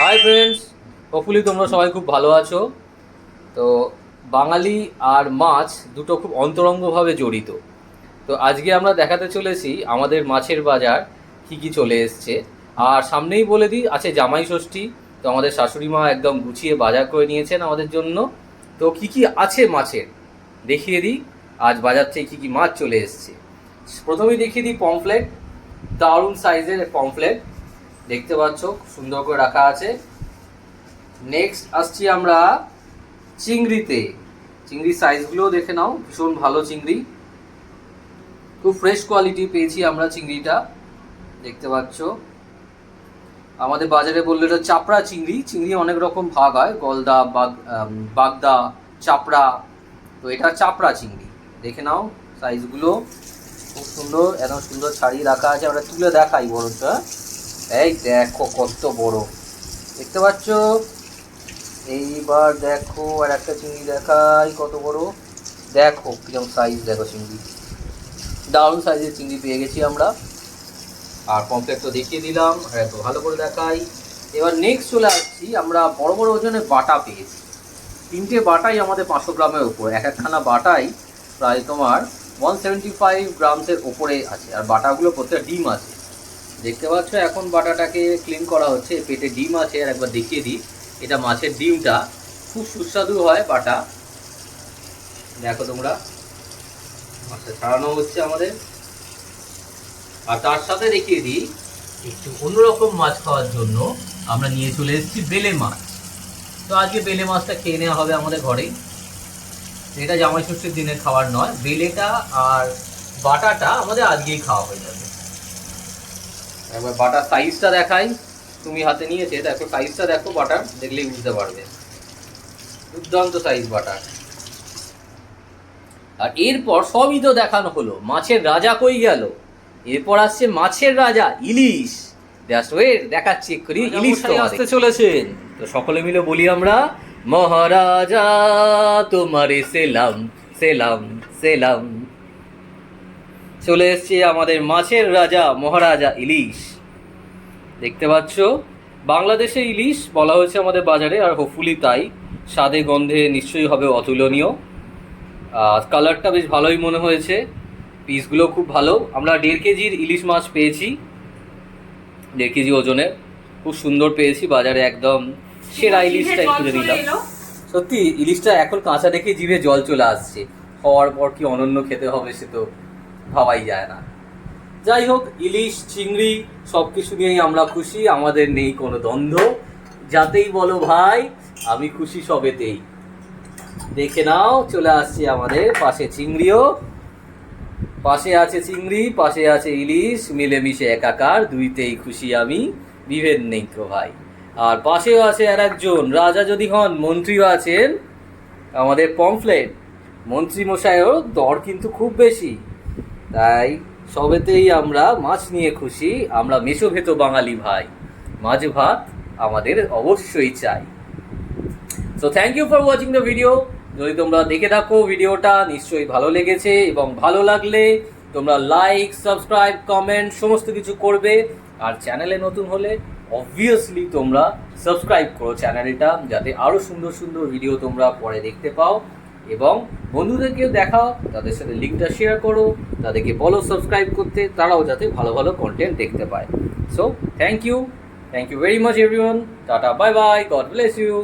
Hi friends, hopefully তোমরা সবাই খুব ভালো আছো। তো বাঙালি আর মাছ দুটো খুব অন্তরঙ্গভাবে জড়িত। তো আজকে আমরা দেখাতে চলেছি আমাদের মাছের বাজার কি কি চলে এসছে। আর সামনেই বলে দিই, আছে জামাই ষষ্ঠী। তো আমাদের শাশুড়ি মা একদম গুছিয়ে বাজার করে নিয়েছেন আমাদের জন্য। তো কি কি আছে মাছের দেখিয়ে দিই, আজ বাজার থেকে কী কী মাছ চলে এসছে। প্রথমেই দেখিয়ে দিই পমফ্লেট, দারুণ সাইজের পমফ্লেট দেখতে পাচ্ছ, সুন্দর করে রাখা আছে। নেক্সট আসছি আমরা চিংড়িতে। চিংড়ির সাইজগুলো দেখে নাও, ভীষণ ভালো চিংড়ি, খুব ফ্রেশ কোয়ালিটি পেয়েছি আমরা চিংড়িটা, দেখতে পাচ্ছ। আমাদের বাজারে বললে এটা চাপড়া চিংড়ি। চিংড়ি অনেক রকম ভাগ হয়, গলদা, বাগদা, চাপড়া। তো এটা চাপড়া চিংড়ি, দেখে নাও সাইজগুলো খুব সুন্দর, এত সুন্দর ছাড়িয়ে রাখা আছে। আমরা তুলে দেখাই বড়টা, এই দেখো কত বড়, দেখতে পাচ্ছ। এইবার দেখো আর একটা চিংড়ি দেখাই, কত বড়, দেখো কিরকম সাইজ, দেখো চিংড়ি, দারুণ সাইজের চিংড়ি পেয়ে গেছি আমরা। আর পমফ্লেট তো দেখিয়ে দিলাম, আর এত ভালো করে দেখাই। এবার নেক্সট চলে আসছি, আমরা বড় বড় ওজনের বাটা পেয়েছি। 3টে বাটাই আমাদের 500 গ্রামের উপর, এক একখানা বাটাই প্রায় তোমার 175 গ্রামসের ওপরে আছে। আর বাটাগুলো প্রত্যেকটা ডিম আছে, দেখতে পাচ্ছ। এখন বাটাটাকে ক্লিন করা হচ্ছে, পেটে ডিম আছে। আর একবার দেখিয়ে দিই, এটা মাছের ডিমটা খুব সুস্বাদু হয় বাটা, দেখো তোমরা। মাছটা ছাড়ানো হচ্ছে আমাদের। আর তার সাথে দেখিয়ে দিই, একটু অন্যরকম মাছ খাওয়ার জন্য আমরা নিয়ে চলে এসেছি বেলে মাছ। তো আজকে বেলে মাছটা খেয়ে নেওয়া হবে আমাদের ঘরেই। এটা জামাই ষষ্ঠীর দিনে খাবার নয়, বেলেটা আর বাটাটা আমাদের আজকেই খাওয়া হয়ে যাবে। একবার বাটার সাইজটা দেখাই, তুমি হাতে নিয়েছে, দেখো সাইজটা দেখো, বাটার দেখলেই বুঝতে পারবে, দুর্দান্ত সাইজ বাটার। আর এরপর সবই তো দেখানো হলো, মাছের রাজা কই গেল? এরপর আসছে মাছের রাজা ইলিশ। জাস্ট ওয়েট, দেখাচ্ছি এক্ষুনি ইলিশ তো আসতে চলেছেন। তো সকলে মিলে বলি আমরা, মহারাজা তোমারে সেলাম সেলাম সেলাম। চলে এসছে আমাদের মাছের রাজা মহারাজা ইলিশ, দেখতে পাচ্ছ। বাংলাদেশের ইলিশ বলা হয়েছে আমাদের বাজারে, আর হোপফুলি তাই। স্বাদে গন্ধে নিশ্চয়ই হবে অতুলনীয়। কালারটা বেশ ভালোই মনে হয়েছে, পিসগুলো খুব ভালো। আমরা 1.5 কেজির ইলিশ মাছ পেয়েছি, 1.5 কেজি ওজনের, খুব সুন্দর পেয়েছি। বাজারে একদম সেরা ইলিশটাই খুঁজে নিলাম। সত্যি ইলিশটা এখন কাঁচা দেখে জিভে জল চলে আসছে, হওয়ার পর কি অনন্য খেতে হবে সে তো ভাবাই যায় না। যাই হোক, ইলিশ চিংড়ি সব কিছু নিয়েই আমরা খুশি, আমাদের নেই কোনো দ্বন্দ্ব। যাতেই বলো ভাই, আমি খুশি সবেতেই। দেখে নাও, চলে আসছে আমাদের পাশে চিংড়িও, পাশে আছে চিংড়ি, পাশে আছে ইলিশ, মিলেমিশে একাকার, দুইতেই খুশি আমি, বিভেদ নেই তো ভাই। আর পাশেও আছে আর একজন রাজা, যদি হন মন্ত্রীও আছেন আমাদের পমফ্লেট। মন্ত্রী মশাইও দর কিন্তু খুব বেশি, তাই সবেতেই আমরা মাছ নিয়ে খুশি। আমরা মেসোভেতো বাঙালি ভাই, মাছ ভাত আমাদের অবশ্যই চাই। So thank you for watching the video. যদি তোমরা দেখে থাকো ভিডিওটা, নিশ্চয়ই ভালো লেগেছে, এবং ভালো লাগলে তোমরা লাইক, সাবস্ক্রাইব, কমেন্ট সমস্ত কিছু করবে। আর চ্যানেলে নতুন হলে অবভিয়াসলি তোমরা সাবস্ক্রাইব করো চ্যানেলটা, যাতে আরও সুন্দর সুন্দর ভিডিও তোমরা পরে দেখতে পাও। এবং বন্ধুদেরকেও দেখাও, তাদের সাথে লিঙ্কটা শেয়ার করো, তাদেরকে বলো সাবস্ক্রাইব করতে, তারাও যাতে ভালো ভালো কন্টেন্ট দেখতে পায়। So thank you very much everyone. Tata, bye bye, God bless you.